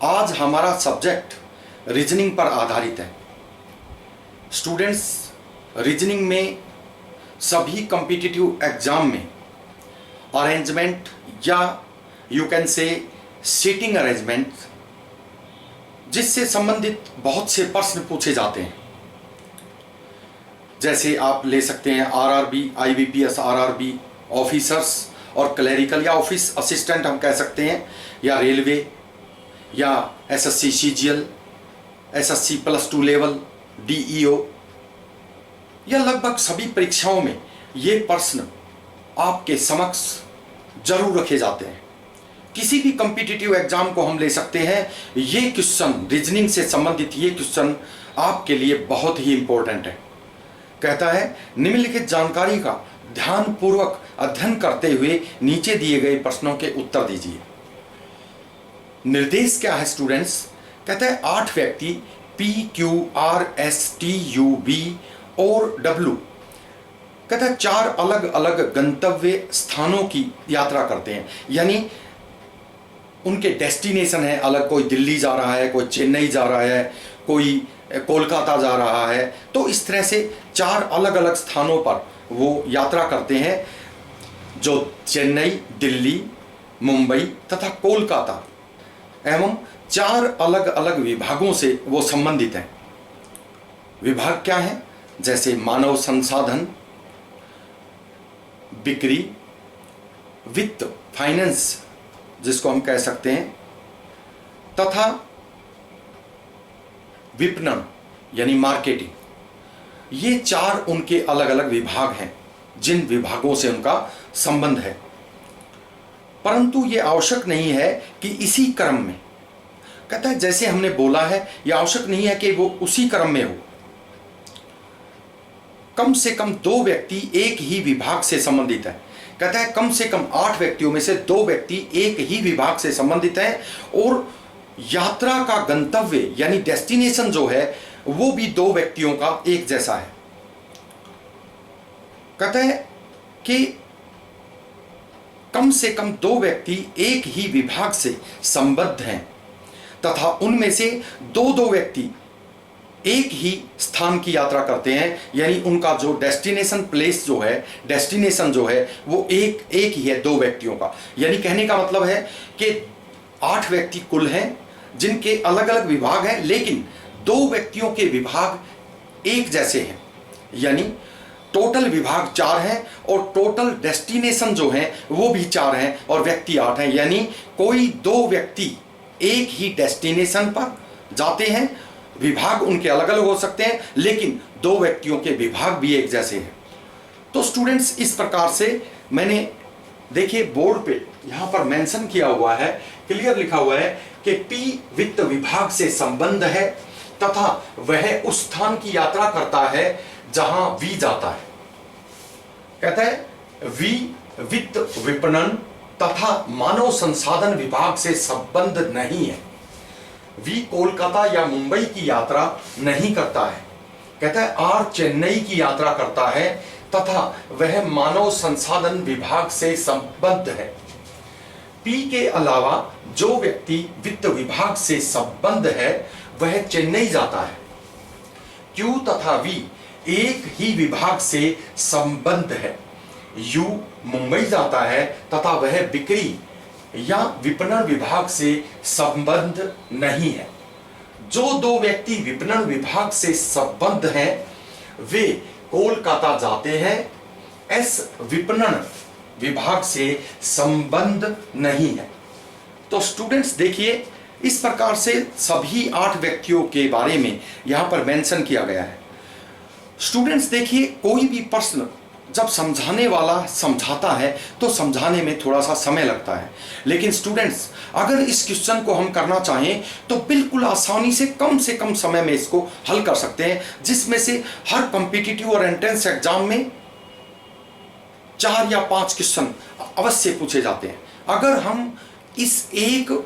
आज हमारा subject reasoning पर आधारित है। स्टूडेंट्स, रीजनिंग में सभी कॉम्पिटिटिव एग्जाम में अरेंजमेंट या you can say seating arrangement जिससे संबंधित बहुत से प्रश्न पूछे जाते हैं। जैसे आप ले सकते हैं आरआरबी, आईबीपीएस, आरआरबी ऑफिसर्स और क्लरिकल या ऑफिस असिस्टेंट हम कह सकते हैं, या रेलवे या SSC CGL, SSC +2 level, DEO, या लगभग सभी परीक्षाओं में ये प्रश्न आपके समक्ष जरूर रखे जाते हैं। किसी भी कॉम्पिटिटिव एग्जाम को हम ले सकते हैं, ये क्वेश्चन रीजनिंग से संबंधित ये क्वेश्चन आपके लिए बहुत ही इंपॉर्टेंट है। कहता है निम्नलिखित जानकारी का ध्यानपूर्वक अध्ययन करते हुए नीचे दिए गए प्रश्नों के उत्तर दीजिए। निर्देश क्या है स्टूडेंट्स? कहता है 8 व्यक्ति P, Q, R, S, T, U, V और डब्ल्यू, कहता है 4 अलग अलग गंतव्य स्थानों की यात्रा करते हैं, यानी उनके डेस्टिनेशन है अलग। कोई दिल्ली जा रहा है, कोई चेन्नई जा रहा है, कोई कोलकाता जा रहा है। तो इस तरह से 4 अलग अलग स्थानों पर वो यात्रा करते हैं, जो चेन्नई, दिल्ली, मुंबई तथा कोलकाता एवं 4 अलग अलग विभागों से वो संबंधित हैं। विभाग क्या है? जैसे मानव संसाधन, बिक्री, वित्त, फाइनेंस जिसको हम कह सकते हैं, तथा विपणन यानी मार्केटिंग। ये 4 उनके अलग अलग विभाग हैं जिन विभागों से उनका संबंध है। परंतु ये आवश्यक नहीं है कि इसी क्रम में, कहता है जैसे हमने बोला है, यह आवश्यक नहीं है कि वो उसी क्रम में हो। कम से कम 2 व्यक्ति एक ही विभाग से संबंधित है। कहता है कम से कम 8 व्यक्तियों में से 2 व्यक्ति एक ही विभाग से संबंधित हैं और यात्रा का गंतव्य यानी डेस्टिनेशन जो है वो भी 2 व्यक्तियों का एक जैसा है। कहता है कि कम से कम 2 व्यक्ति एक ही विभाग से संबद्ध हैं तथा उनमें से 2 व्यक्ति एक ही स्थान की यात्रा करते हैं, यानी उनका जो डेस्टिनेशन प्लेस जो है, डेस्टिनेशन जो है वो एक ही है 2 व्यक्तियों का। यानी कहने का मतलब है कि 8 व्यक्ति कुल हैं जिनके अलग अलग विभाग हैं, लेकिन 2 व्यक्तियों के विभाग एक जैसे हैं, यानी टोटल विभाग 4 हैं और टोटल डेस्टिनेशन जो है वो भी 4 हैं और व्यक्ति 8 हैं। यानी कोई 2 व्यक्ति एक ही डेस्टिनेशन पर जाते हैं, विभाग उनके अलग अलग हो सकते हैं, लेकिन 2 व्यक्तियों के विभाग भी एक जैसे हैं। तो स्टूडेंट्स, इस प्रकार से मैंने देखिए बोर्ड पे यहां पर मेंशन किया हुआ है, क्लियर लिखा हुआ है कि पी वित्त विभाग से संबंध है तथा वह उस स्थान की यात्रा करता है जहां वी जाता है। कहता है वी वित्त, विपणन तथा मानव संसाधन विभाग से संबंध नहीं है। वी कोलकाता या मुंबई की यात्रा नहीं करता है। कहता है आर चेन्नई की यात्रा करता है तथा वह मानव संसाधन विभाग से संबद्ध है। पी के अलावा जो व्यक्ति वित्त विभाग से संबद्ध है वह चेन्नई जाता है। क्यू तथा वी एक ही विभाग से संबद्ध है। यू मुंबई जाता है तथा वह बिक्री या विपणन विभाग से संबद्ध नहीं है। जो 2 व्यक्ति विपणन विभाग से संबद्ध हैं वे कोलकाता जाते हैं। एस विपणन विभाग से संबंध नहीं है। तो स्टूडेंट्स देखिए, इस प्रकार से सभी 8 व्यक्तियों के बारे में यहां पर मेंशन किया गया है। स्टूडेंट्स देखिए, कोई भी प्रश्न जब समझाने वाला समझाता है तो समझाने में थोड़ा सा समय लगता है, लेकिन स्टूडेंट्स अगर इस क्वेश्चन को हम करना चाहें तो बिल्कुल आसानी से कम समय में इसको हल कर सकते हैं, जिसमें से हर कॉम्पिटिटिव और एंट्रेंस एग्जाम में 4 या 5 क्वेश्चन अवश्य पूछे जाते हैं। अगर हम इस एक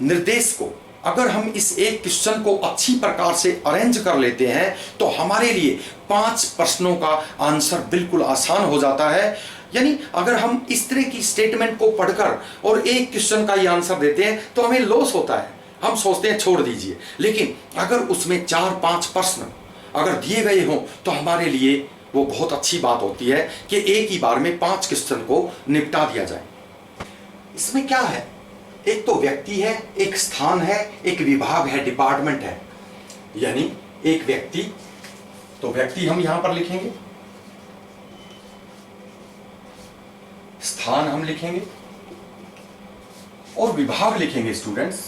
निर्देश को, अगर हम इस एक क्वेश्चन को अच्छी प्रकार से अरेंज कर लेते हैं तो हमारे लिए 5 प्रश्नों का आंसर बिल्कुल आसान हो जाता है। यानी अगर हम इस तरह की स्टेटमेंट को पढ़कर और एक क्वेश्चन का ही आंसर देते हैं तो हमें लॉस होता है, हम सोचते हैं छोड़ दीजिए, लेकिन अगर उसमें 4-5 प्रश्न अगर दिए गए हों तो हमारे लिए वो बहुत अच्छी बात होती है कि एक ही बार में 5 क्वेश्चन को निपटा दिया जाए। इसमें क्या है, एक तो व्यक्ति है, एक स्थान है, एक विभाग है, डिपार्टमेंट है। यानी एक व्यक्ति, तो व्यक्ति हम यहां पर लिखेंगे, स्थान हम लिखेंगे और विभाग लिखेंगे स्टूडेंट्स।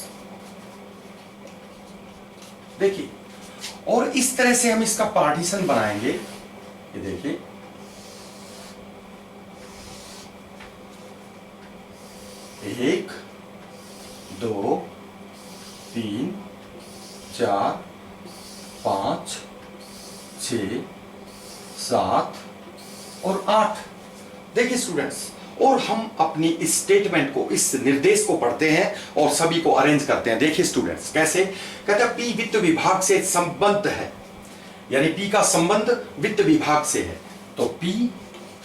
देखिए, और इस तरह से हम इसका पार्टीशन बनाएंगे। ये देखिए, एक, 2, 3, 4, 5, 6, 7 और 8। देखिए स्टूडेंट्स, और हम अपनी इस स्टेटमेंट को, इस निर्देश को पढ़ते हैं और सभी को अरेंज करते हैं। देखिए स्टूडेंट्स, कैसे कहते हैं, पी वित्त विभाग से संबद्ध है, यानी पी का संबंध वित्त विभाग से है। तो पी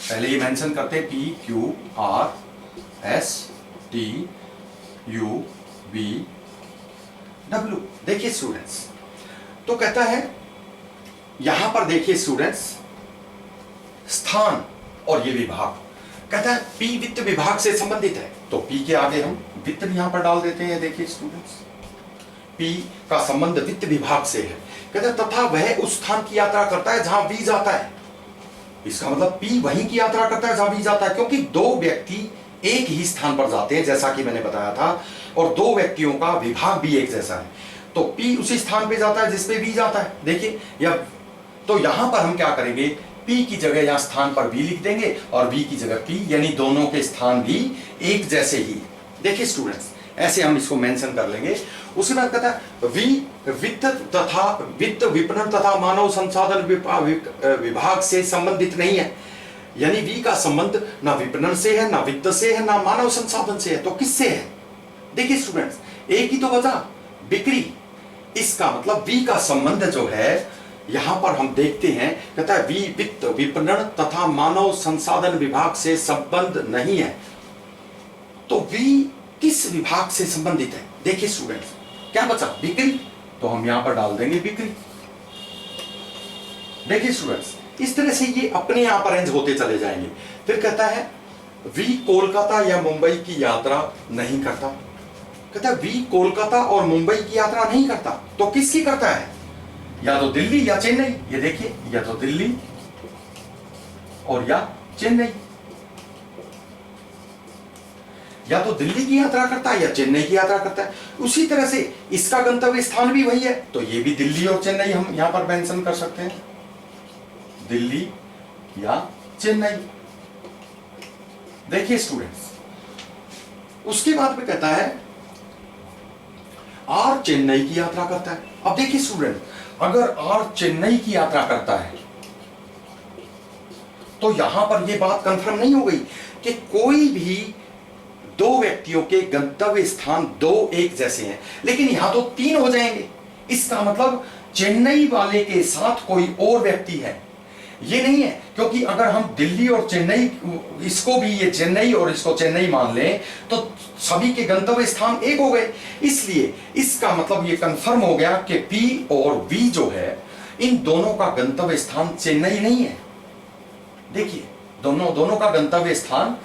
पहले ये मेंशन करते हैं, P Q R S T U V W. देखिए स्टूडेंट्स, तो कहता है यहां पर, देखिए स्टूडेंट्स, स्थान और ये विभाग, कहता है पी वित्त विभाग से संबंधित है, तो पी के आगे हम वित्त भी यहां पर डाल देते हैं। देखिए स्टूडेंट्स, पी का संबंध वित्त विभाग से है, कहता है तथा वह उस स्थान की यात्रा करता है जहां वी जाता है। इसका मतलब पी वहीं की यात्रा करता है जहां वी जाता है, क्योंकि दो व्यक्ति एक ही स्थान पर जाते हैं जैसा कि मैंने बताया था, और दो व्यक्तियों का विभाग भी एक जैसा है, तो पी उसी स्थान पे जाता है जिस पे वी जाता है। देखिए, या तो यहां पर हम क्या करेंगे, P की जगह या स्थान पर V लिख देंगे और V की जगह P, यानी दोनों के स्थान भी एक जैसे ही। देखिए स्टूडेंट्स, ऐसे हम इसको मेंशन कर लेंगे। उसके बाद कहता है वित्त विपणन तथा मानव संसाधन विभाग से संबंधित नहीं है, यानी V का संबंध ना विपणन से है, ना वित्त से है, ना मानव संसाधन से है, तो किससे है? देखिए स्टूडेंट्स, एक ही तो वजह, बिक्री। इसका मतलब V का संबंध जो है यहां पर हम देखते हैं, कहता है वी वित्त विपणन तथा मानव संसाधन विभाग से संबंध नहीं है, तो वी किस विभाग से संबंधित है? देखिए स्टूडेंट्स, क्या बचा, बिक्री, तो हम यहां पर डाल देंगे बिक्री। देखिए स्टूडेंट्स, इस तरह से ये अपने आप अरेंज होते चले जाएंगे। फिर कहता है वी कोलकाता या मुंबई की यात्रा नहीं करता, कहता है वी कोलकाता और मुंबई की यात्रा नहीं करता, तो किसकी करता है? या तो दिल्ली या चेन्नई। ये देखिए, या तो दिल्ली और या चेन्नई, या तो दिल्ली की यात्रा करता है या चेन्नई की यात्रा करता है। उसी तरह से इसका गंतव्य स्थान भी वही है, तो ये भी दिल्ली और चेन्नई हम यहां पर मेंशन कर सकते हैं, दिल्ली या चेन्नई। देखिए स्टूडेंट्स, उसके बाद में कहता है आर चेन्नई की यात्रा करता है। अब देखिए स्टूडेंट, अगर आर चेन्नई की यात्रा करता है तो यहां पर यह बात कंफर्म नहीं हो गई कि कोई भी दो व्यक्तियों के गंतव्य स्थान दो एक जैसे हैं, लेकिन यहां तो 3 हो जाएंगे। इसका मतलब चेन्नई वाले के साथ कोई और व्यक्ति है, ये नहीं है, क्योंकि अगर हम दिल्ली और चेन्नई, इसको भी ये चेन्नई और इसको चेन्नई मान लें तो सभी के गंतव्य स्थान एक हो गए। इसलिए इसका मतलब ये कंफर्म हो गया कि P और V जो है, इन दोनों का गंतव्य स्थान चेन्नई नहीं है। देखिए, दोनों का गंतव्य स्थान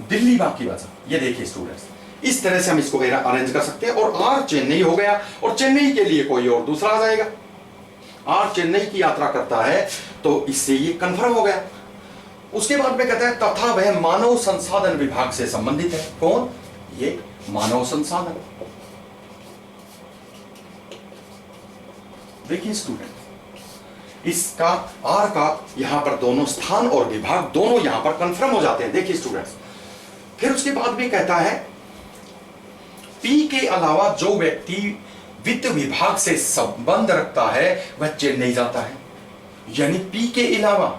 दिल्ली बाकी बचा। ये देखिए स्टूडेंट्स, इस तरह से हम इसको अरेंज कर सकते हैं, और आर चेन्नई हो गया और चेन्नई के लिए कोई और दूसरा आ जाएगा। आर चेन्नई की यात्रा करता है, तो इससे ये कंफर्म हो गया। उसके बाद में कहता है तथा वह मानव संसाधन विभाग से संबंधित है। कौन? ये मानव संसाधन। देखिए स्टूडेंट, इसका आर का यहां पर दोनों स्थान और विभाग दोनों यहां पर कंफर्म हो जाते हैं। देखिए स्टूडेंट्स, फिर उसके बाद भी कहता है पी के अलावा जो व्यक्ति वित्त विभाग से संबंध रखता है वह चेन्नई जाता है, यानी पी के अलावा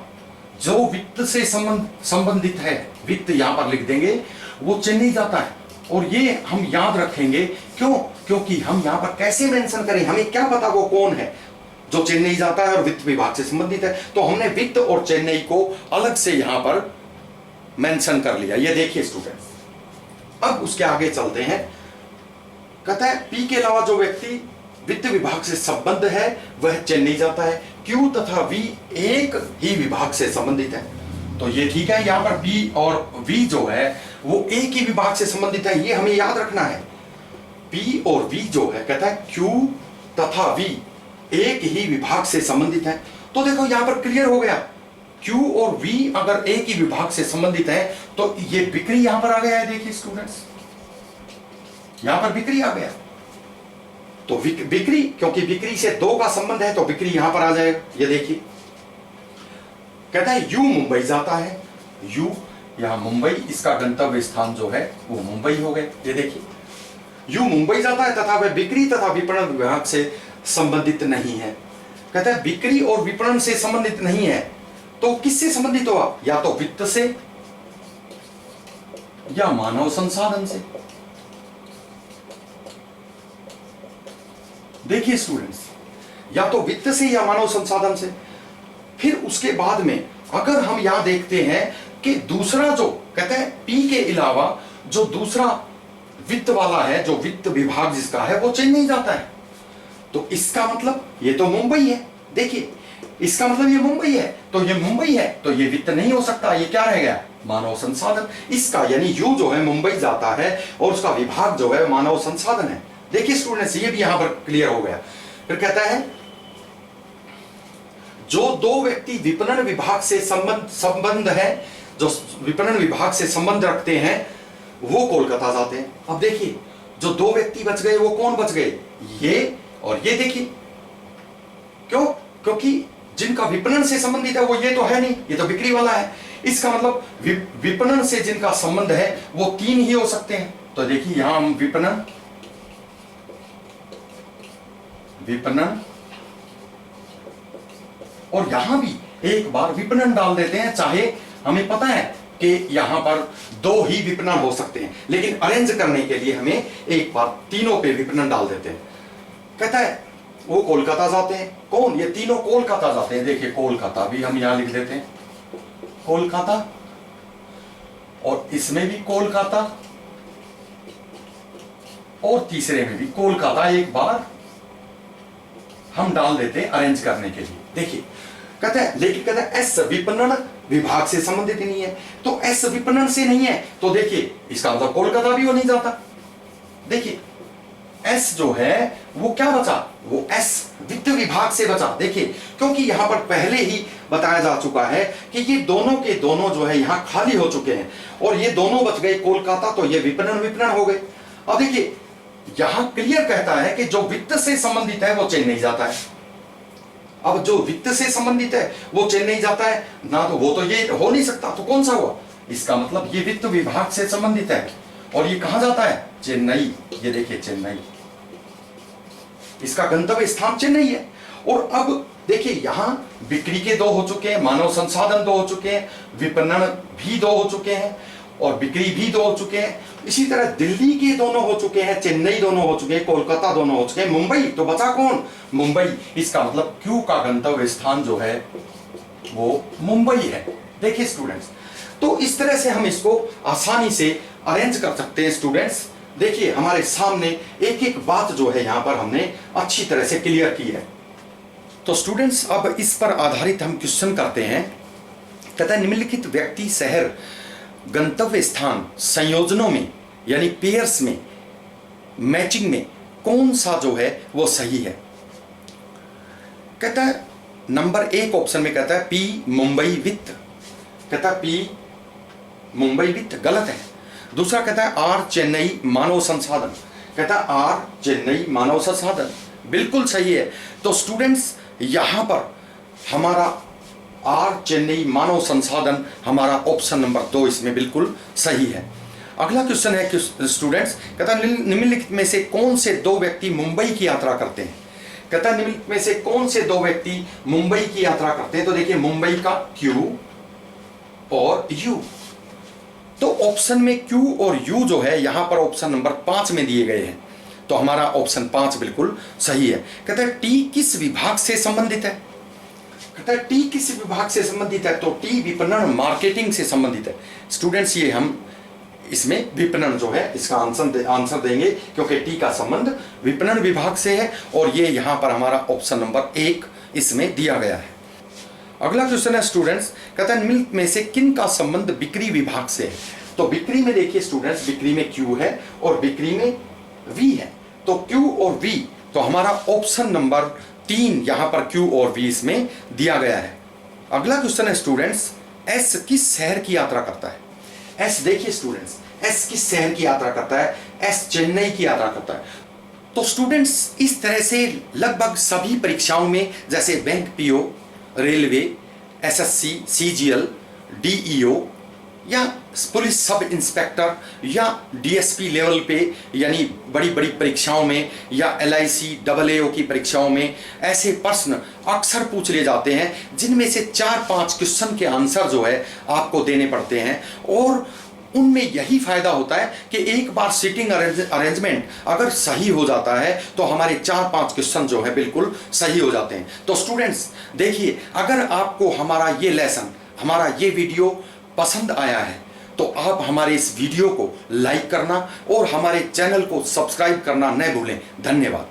जो वित्त से संबंधित है, वित्त यहां पर लिख देंगे, वो चेन्नई जाता है। और ये हम याद रखेंगे, क्यों? क्योंकि हम यहां पर कैसे मेंशन करें, हमें क्या पता वो कौन है जो चेन्नई जाता है और वित्त विभाग से संबंधित है, तो हमने वित्त और चेन्नई को अलग से यहां पर मेंशन कर लिया। ये देखिए स्टूडेंट्स, अब उसके आगे चलते हैं। कहता है पी के अलावा जो व्यक्ति वित्त विभाग से संबंध है वह चेन्नई जाता है। क्यू तथा वी एक ही विभाग से संबंधित है, तो ये ठीक है। यहां पर पी और वी जो है वो एक ही विभाग से संबंधित है, ये हमें याद रखना है। पी और वी जो है, कहता है क्यू तथा वी एक ही विभाग से संबंधित है। तो देखो यहां पर क्लियर हो गया, क्यू और वी अगर एक ही विभाग से संबंधित है तो ये बिक्री यहां पर आ गया है। देखिए स्टूडेंट्स, यहां पर बिक्री आ गया, तो बिक्री, क्योंकि बिक्री से दो का संबंध है तो बिक्री यहां पर आ जाएगा। ये देखिए, कहता है यू मुंबई जाता है। यू यहां मुंबई, इसका गंतव्य स्थान जो है वो मुंबई हो गए। ये देखिए, यू मुंबई जाता है तथा वह बिक्री तथा विपणन विभाग से संबंधित नहीं है। कहता है बिक्री और विपणन से संबंधित नहीं है, तो किससे संबंधित होगा? या तो वित्त से या मानव संसाधन से। देखिए स्टूडेंट्स, या तो वित्त से या मानव संसाधन से। फिर उसके बाद में अगर हम यहां देखते हैं कि दूसरा जो कहते हैं पी के अलावा जो दूसरा वित्त वाला है, जो वित्त विभाग जिसका है वो चेन्नई जाता है, तो इसका मतलब ये तो मुंबई है। देखिए, इसका मतलब ये मुंबई है, तो ये मुंबई है तो ये वित्त नहीं हो सकता, ये क्या रह गया? मानव संसाधन। इसका यानी यू जो है मुंबई जाता है और उसका विभाग जो है मानव संसाधन है। देखिए स्टूडेंट्स, ये भी यहां पर क्लियर हो गया। फिर कहता है जो दो व्यक्ति विपणन विभाग से संबंध है, जो विपणन विभाग से संबंध रखते हैं वो कोलकाता जाते हैं। अब देखिए, जो दो व्यक्ति बच गए वो कौन बच गए? ये और ये। देखिए क्यों? क्योंकि जिनका विपणन से संबंधित है वो ये तो है नहीं, ये तो बिक्री वाला है। इसका मतलब विपणन से जिनका संबंध है वो तीन ही हो सकते हैं। तो देखिए यहां हम विपणन और यहां भी एक बार विपणन डाल देते हैं, चाहे हमें पता है कि यहां पर दो ही विपणन हो सकते हैं, लेकिन अरेंज करने के लिए हमें एक बार तीनों पे विपणन डाल देते हैं। कहता है वो कोलकाता जाते हैं। कौन? ये तीनों कोलकाता जाते हैं। देखिए कोलकाता भी हम यहां लिख देते हैं, कोलकाता, और इसमें भी कोलकाता, और तीसरे में भी कोलकाता एक बार हम डाल देते हैं अरेंज करने के लिए। देखिए कहता है, लेकिन कहता है एस विपणन विभाग से संबंधित नहीं है, तो एस विपणन से नहीं है, तो देखिए इसका मतलब कोलकाता भी वो नहीं जाता। देखिए एस जो है वो क्या बचा? वो एस वित्त विभाग से बचा। देखिए, क्योंकि यहां पर पहले ही बताया जा चुका है कि ये दोनों के दोनों जो है यहां खाली हो चुके हैं और ये दोनों बच गए कोलकाता, तो ये विपणन हो गए। अब देखिए यहां क्लियर कहता है कि जो वित्त से संबंधित है वो चेन्नई जाता है। अब जो वित्त से संबंधित है वो चेन्नई जाता है ना, तो वो तो ये हो नहीं सकता, तो कौन सा हुआ? इसका मतलब ये वित्त विभाग से संबंधित है और ये कहां जाता है? चेन्नई। ये देखिए चेन्नई, इसका गंतव्य स्थान चेन्नई है। और अब देखिए यहां बिक्री के दो हो चुके हैं, मानव संसाधन दो हो चुके हैं, विपणन भी दो हो चुके हैं और बिक्री भी दो हो चुके हैं। इसी तरह दिल्ली के दोनों हो चुके हैं, चेन्नई दोनों हो चुके हैं, कोलकाता दोनों हो चुके हैं, मुंबई तो बचा कौन? मुंबई। इसका मतलब क्यू का गंतव्य स्थान जो है वो मुंबई है। देखिए स्टूडेंट्स, तो इस तरह से हम इसको आसानी से अरेंज कर सकते हैं। स्टूडेंट्स देखिए हमारे सामने एक एक बात जो है यहां पर हमने अच्छी तरह से क्लियर की है। तो स्टूडेंट्स अब इस पर आधारित हम क्वेश्चन करते हैं। कहता है निम्नलिखित व्यक्ति शहर गंतव्य स्थान संयोजनों में यानी पेयर्स में मैचिंग में कौन सा जो है वो सही है? कहता है नंबर एक ऑप्शन में कहता है पी मुंबई वित्त। कहता है पी मुंबई वित्त गलत है। दूसरा कहता है आर चेन्नई मानव संसाधन। कहता है आर चेन्नई मानव संसाधन बिल्कुल सही है। तो स्टूडेंट्स यहां पर हमारा आर चेन्नई मानव संसाधन हमारा ऑप्शन नंबर 2 इसमें बिल्कुल सही है। अगला क्वेश्चन है कि स्टूडेंट्स कहता है निम्नलिखित में से कौन से दो व्यक्ति मुंबई की यात्रा करते हैं? कहता है निम्नलिखित में से कौन से दो व्यक्ति मुंबई की यात्रा करते हैं? तो देखिए मुंबई का क्यू और यू, तो ऑप्शन में क्यू और यू जो है यहां पर ऑप्शन नंबर 5 में दिए गए हैं, तो हमारा ऑप्शन 5 बिल्कुल सही है। कहता है टी किस विभाग से संबंधित है? कहता है टी किस विभाग से संबंधित है? तो टी विपणन मार्केटिंग से संबंधित है। स्टूडेंट्स ये हम इसमें विपणन जो है इसका आंसर देंगे, क्योंकि टी का संबंध विपणन विभाग से है और ये यहाँ पर हमारा ऑप्शन नंबर 1 इसमें दिया गया है। अगला क्वेश्चन है स्टूडेंट्स, कहते हैं मिल्क में से किन का संबंध बिक्री विभाग से है। तो बिक्री में देखिए स्टूडेंट्स, बिक्री में क्यू है और बिक्री में वी है। तो क्यू और वी, तो हमारा ऑप्शन नंबर 3 यहां पर क्यू और वी इसमें दिया गया है। अगला क्वेश्चन है स्टूडेंट्स, एस किस शहर की यात्रा करता है। एस देखिए स्टूडेंट्स, एस किस शहर की यात्रा करता है। एस चेन्नई की यात्रा करता है। तो स्टूडेंट्स इस तरह से लगभग सभी परीक्षाओं में, जैसे bank PO, railway, SSC, CGL, DEO या पुलिस सब इंस्पेक्टर या डीएसपी लेवल पे, यानी बड़ी बड़ी परीक्षाओं में या एलआईसी एएओ की परीक्षाओं में ऐसे प्रश्न अक्सर पूछ लिए जाते हैं, जिनमें से 4-5 क्वेश्चन के आंसर जो है आपको देने पड़ते हैं। और उनमें यही फायदा होता है कि एक बार सीटिंग अरेंजमेंट अगर सही हो जाता है तो हमारे 4-5 क्वेश्चन जो है बिल्कुल सही हो जाते हैं। तो स्टूडेंट्स देखिए, अगर आपको हमारा ये लेसन, हमारा ये वीडियो पसंद आया है तो आप हमारे इस वीडियो को लाइक करना और हमारे चैनल को सब्सक्राइब करना न भूलें। धन्यवाद।